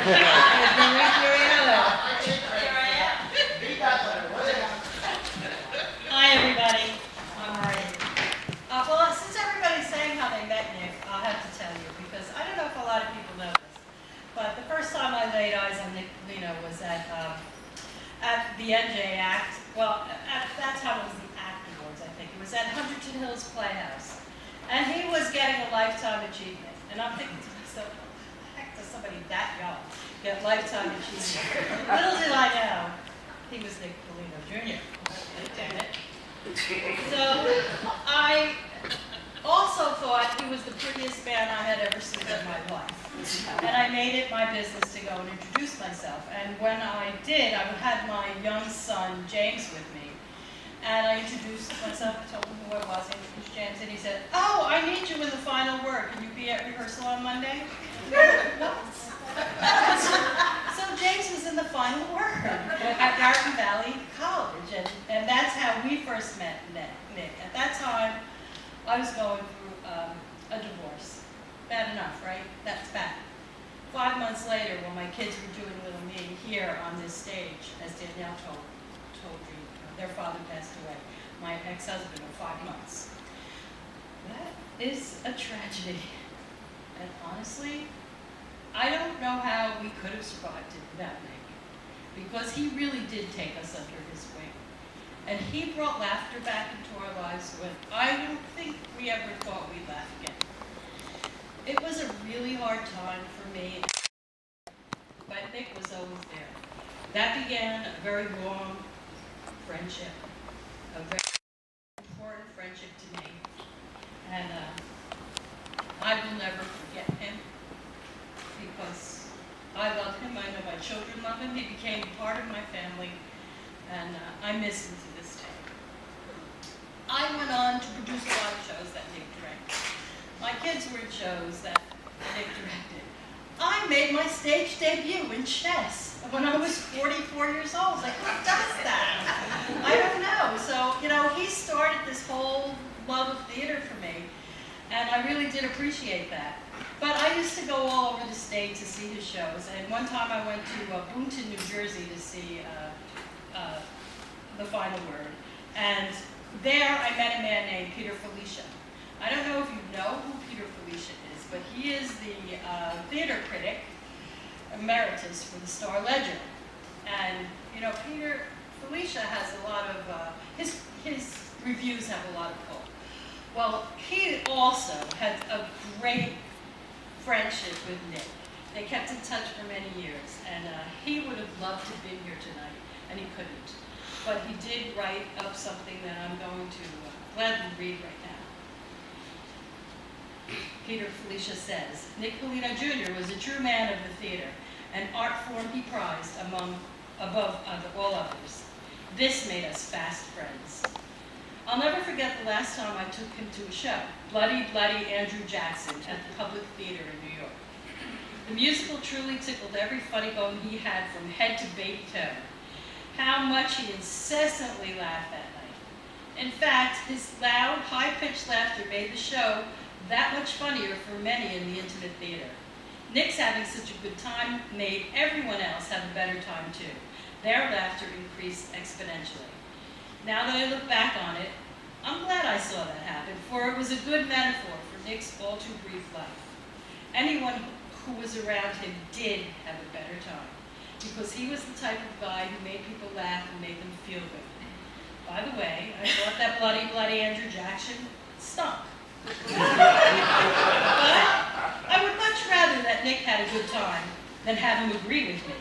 Fiorello. Here I am. Hi, everybody. All right. Well, since everybody's saying how they met Nick, I'll have to tell you, because I don't know if a lot of people know this, but the first time I laid eyes on Nick Polino was at the NJ Act. Well, at that time it was the ACT Awards, I think. It was at Huntington Hills Playhouse. And he was getting a Lifetime Achievement. And I'm thinking to myself, how the heck does somebody that young get Lifetime Achievement? Little did I know, he was Nick Polino Jr. Damn it. So I also thought he was the prettiest man I had ever seen in my life. And I made it my business to go and introduce myself. And when I did, I had my young son, James, with me. And I introduced myself, I told him who I was, I introduced James, and he said, "Oh, I need you in the final word. Can you be at rehearsal on Monday?" What? So James was in the final word at Garden Valley College. And that's how we first met Nick. At that time, I was going through a divorce. Bad enough, right? That's bad. 5 months later, when my kids were doing Little Me here on this stage, as Danielle told you, their father passed away. My ex-husband of 5 months. That is a tragedy. And honestly, I don't know how we could have survived it without Nick. Because he really did take us under his wing. And he brought laughter back into our lives when I don't think we ever thought we'd laugh again. It was a really hard time for me, but Nick was always there. That began a very long friendship, a very important friendship to me. And I will never forget him because I love him. I know my children love him. He became part of my family, and I miss him to this day. I went on to produce a lot of shows that Nick directed. My kids were in shows that Nick directed. I made my stage debut in chess when I was 44 years old. Like, who does that? I don't know. So, you know, he started this whole love of theater for me, and I really did appreciate that. But I used to go all over the state to see his shows, and one time I went to Boonton, New Jersey to see The Final Word. And there I met a man named Peter Felicia. I don't know if you know who Peter Felicia is, but he is the theater critic emeritus for the Star Ledger. And, you know, Peter Felicia has a lot of, his reviews have a lot of pull. Well, he also had a great friendship with Nick. They kept in touch for many years, and he would have loved to have been here tonight, and he couldn't. But he did write up something that I'm going to gladly read right now. Peter Felicia says, "Nick Polino Jr. was a true man of the theater, an art form he prized above all others. This made us fast friends. I'll never forget the last time I took him to a show, Bloody, Bloody Andrew Jackson at the Public Theater in New York. The musical truly tickled every funny bone he had from head to baby toe. How much he incessantly laughed that night. In fact, his loud, high-pitched laughter made the show that much funnier for many in the intimate theater. Nick's having such a good time made everyone else have a better time too. Their laughter increased exponentially. Now that I look back on it, I'm glad I saw that happen, for it was a good metaphor for Nick's all too brief life. Anyone who was around him did have a better time, because he was the type of guy who made people laugh and made them feel good. By the way, I thought that Bloody, Bloody Andrew Jackson stunk. But I would much rather that Nick had a good time than have him agree with me.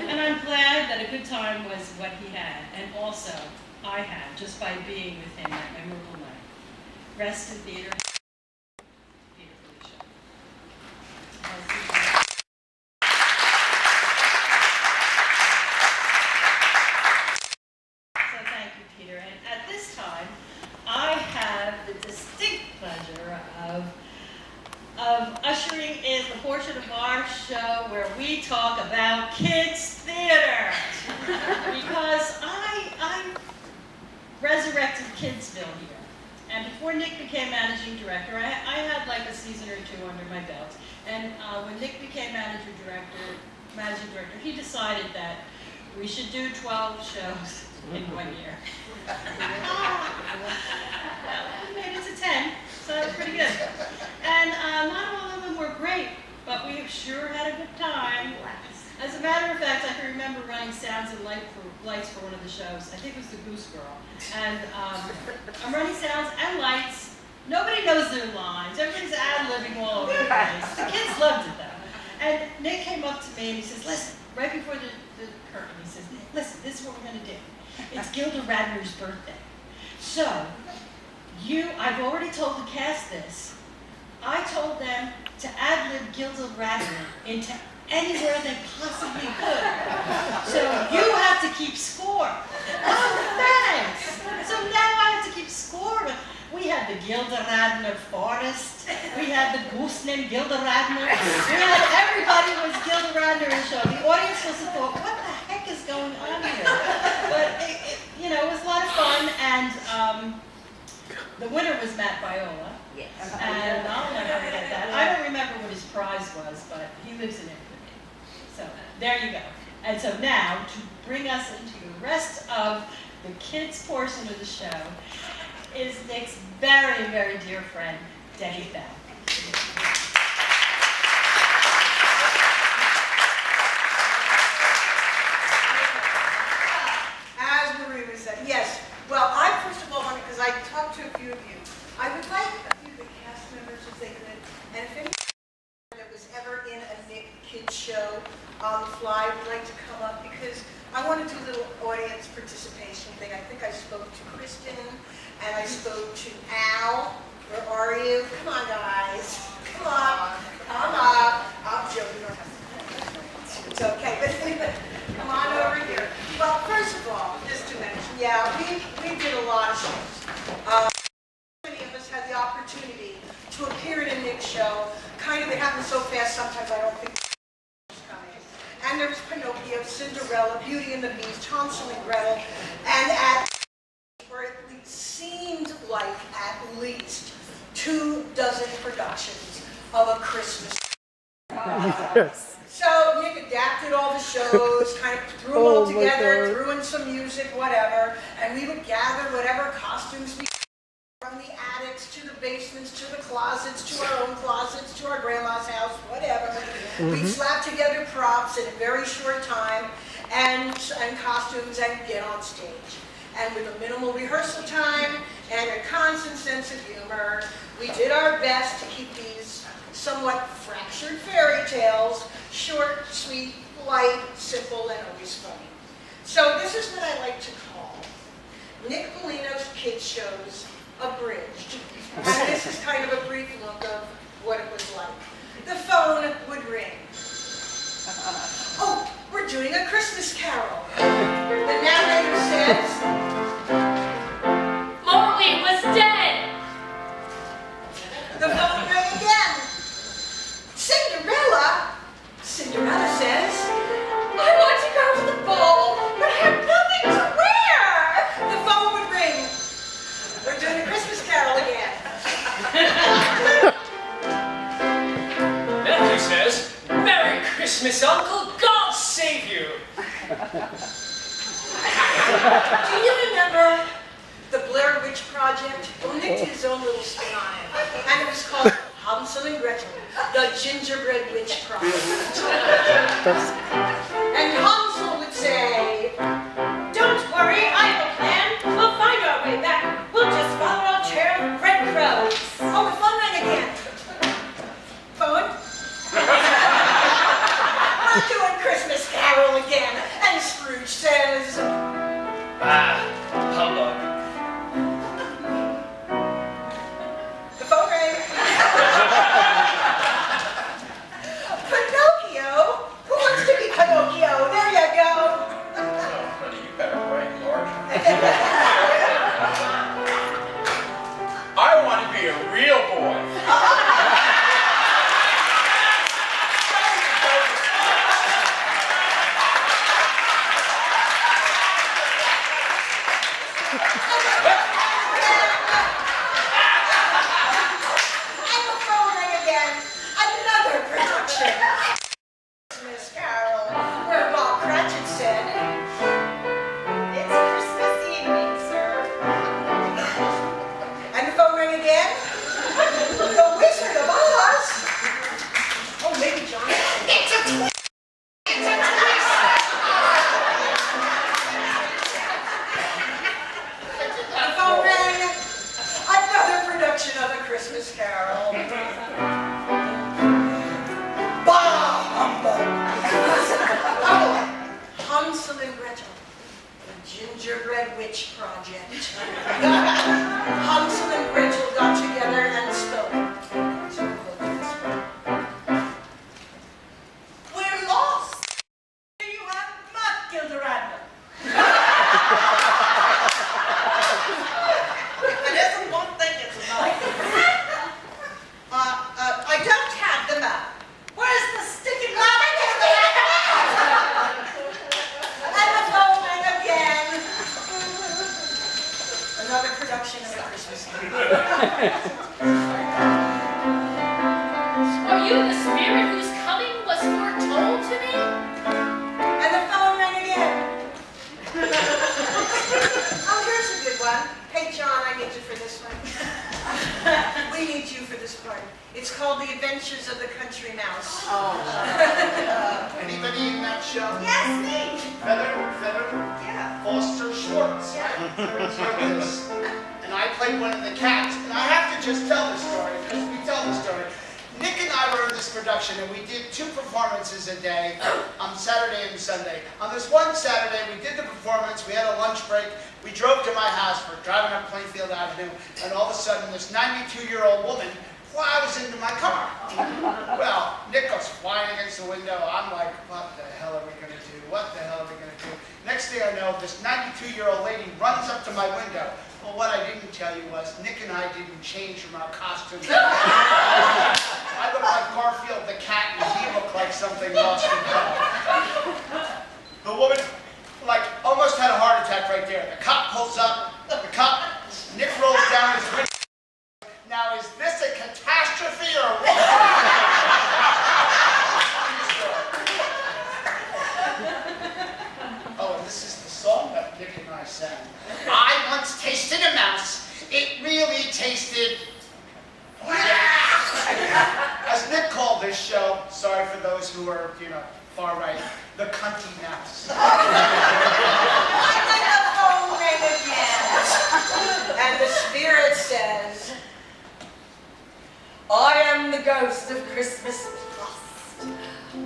And I'm glad that a good time was what he had, and also I had, just by being with him that memorable night. Rest in theater, Peter Felicia. So thank you, Peter. And at this time, I have the distinct pleasure of ushering in the portion of our show where we talk about kids' theater. Because I resurrected Kidsville here. And before Nick became managing director, I had like a season or two under my belt. And when Nick became manager director, managing director, he decided that we should do 12 shows in 1 year. We made it to 10, so that was pretty good. And not all of them were great, but we sure had a good time. As a matter of fact, I can remember running sounds and lights for one of the shows. I think it was the Goose Girl. And I'm running sounds and lights. Nobody knows their lines. Everybody's ad-libbing all over the place. The kids loved it, though. And Nick came up to me and he says, listen, right before the curtain, he says, listen, this is what we're going to do. It's Gilda Radner's birthday. So, I've already told the cast this. I told them to ad-lib Gilda Radner into anywhere they possibly could. So you have to keep score. Oh, thanks. So now I have to keep score. We had the Gilda Radner forest. We had the goose named Gilda Radner. We had everybody was Gilda Radner in the show. The audience must have thought, what the heck is going on here? But it was a lot of fun, and the winner was Matt Viola. Yes. And I'll never forget that. I don't remember what his prize was, but he lives in infamy. So there you go. And so now, to bring us into the rest of the kids' portion of the show, is Nick's very, very dear friend, Debbie Bell. As Maria said, yes. Well, I first of all wanted, because I talked to a few of you, I would like a few of the cast members if they could, and if anyone that was ever in a Nick Kids show on the fly would like to come up, because I want to do a little audience participation thing. I think I spoke to Kristen, and I spoke to Al. Where are you? Come on, guys. Come on. Come up. I'm joking. It's okay. But come on over here. Well, first of all, just to mention, yeah, we did a lot of shows. Many of us had the opportunity to appear in a Nick show. Kind of, it happened so fast sometimes I don't think it was coming. And there was Pinocchio, Cinderella, Beauty and the Beast, Hansel and Gretel, and where it seemed like at least 24 productions of A Christmas. Yes. So Nick adapted all the shows, kind of threw them all together, threw in some music, whatever, and we would gather whatever costumes we from the attics to the basements to the closets to our own closets to our grandma's house, whatever. We'd slap together props in a very short time and costumes and get on stage. And with a minimal rehearsal time and a constant sense of humor, we did our best to keep these somewhat fractured fairy tales short, sweet, light, simple, and always funny. So this is what I like to call Nick Bellino's kids shows abridged. And this is kind of a brief look of what it was like. The phone would ring. Oh, we're doing A Christmas Carol. The narrator says, Morley was dead. the phone rang again. Cinderella? Cinderella says, I want to go to the ball, but I have nothing to wear. The phone would ring. We're doing A Christmas Carol again. Matthew says, Merry Christmas, Uncle. God save you. Do you remember the Blair Witch Project? Well, Nick did his own little spin on it. And it was called Hansel and Gretel, the Gingerbread Witch Project. And Hansel would say, Don't worry, I have a plan. We'll find our way back. We'll just follow our trail of red crows. oh, the phone rang again. Phone? We're doing Christmas Carol again. And Scrooge says, Humbug. the phone rang. Pinocchio? Who wants to be Pinocchio? Christmas Carol. Bah, humbug. Oh, Hansel and Gretel, the gingerbread witch project. Hansel and Gretel got together and spoke. We're lost. Here you have mud, Gilderadna. If it isn't one thing, it's another. I don't have the map. Where's the sticky map? And the phone rang again. Another production of a Christmas movie. Are you the spirit whose coming was foretold to me? And the phone rang again. Oh, here's a good one. Hey, John, I need you for this one. We need you for this part. It's called The Adventures of the Country Mouse. Anybody in that show? Yes, me. Feather, Yeah. Foster Schwartz. Yeah. And I played one of the cats. And I have to just tell this story, because we tell the story. Nick and I were in this production, and we did 2 performances a day on Saturday and Sunday. On this one Saturday, we did the performance, we had a lunch break, we drove to my house, we're driving up Plainfield Avenue, and all of a sudden, this 92-year-old woman flies into my car. Well, Nick goes flying against the window. I'm like, what the hell are we going to do? What the hell are we going to do? Next thing I know, this 92-year-old lady runs up to my window. Well, what I didn't tell you was Nick and I didn't change from our costumes. I looked like Garfield the cat, and he looked like something lost in hell. The woman, like, almost had a heart attack right there. The cop pulls up. Nick rolls down his window. Now, is this a catastrophe or what? Oh, and this is the song that Nick and I sang. I once tasted a mouse. It really tasted... As Nick called this show, sorry for those who are, far right, the cunty mouse. And then the phone rang again. And the spirit says, I am the ghost of Christmas past.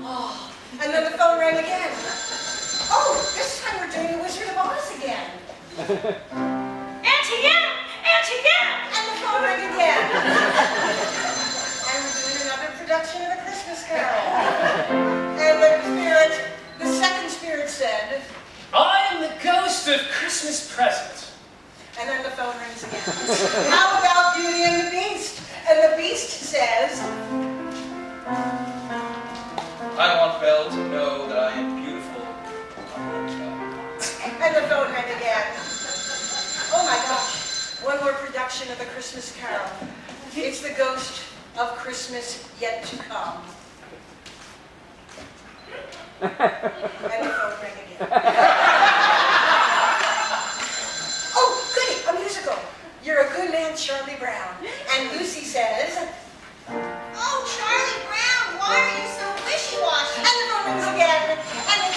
Oh. And then the phone rang again. Oh, this time we're doing the Wizard of Oz again. Auntie Em! Auntie Em! And the phone rang again. And we're doing another production of A Christmas Carol. And the second spirit said, I am the ghost of Christmas present. and then the phone rings again. How about Beauty and the Beast? And the Beast says, I want Belle to know that I am beautiful. and the phone rang again. Oh my gosh, one more production of A Christmas Carol. It's the ghost of Christmas yet to come. And the phone rang again. Oh, goody, a musical. You're a good man, Charlie Brown. And Lucy says, oh, Charlie Brown, why are you so wishy-washy? And the phone rings again. And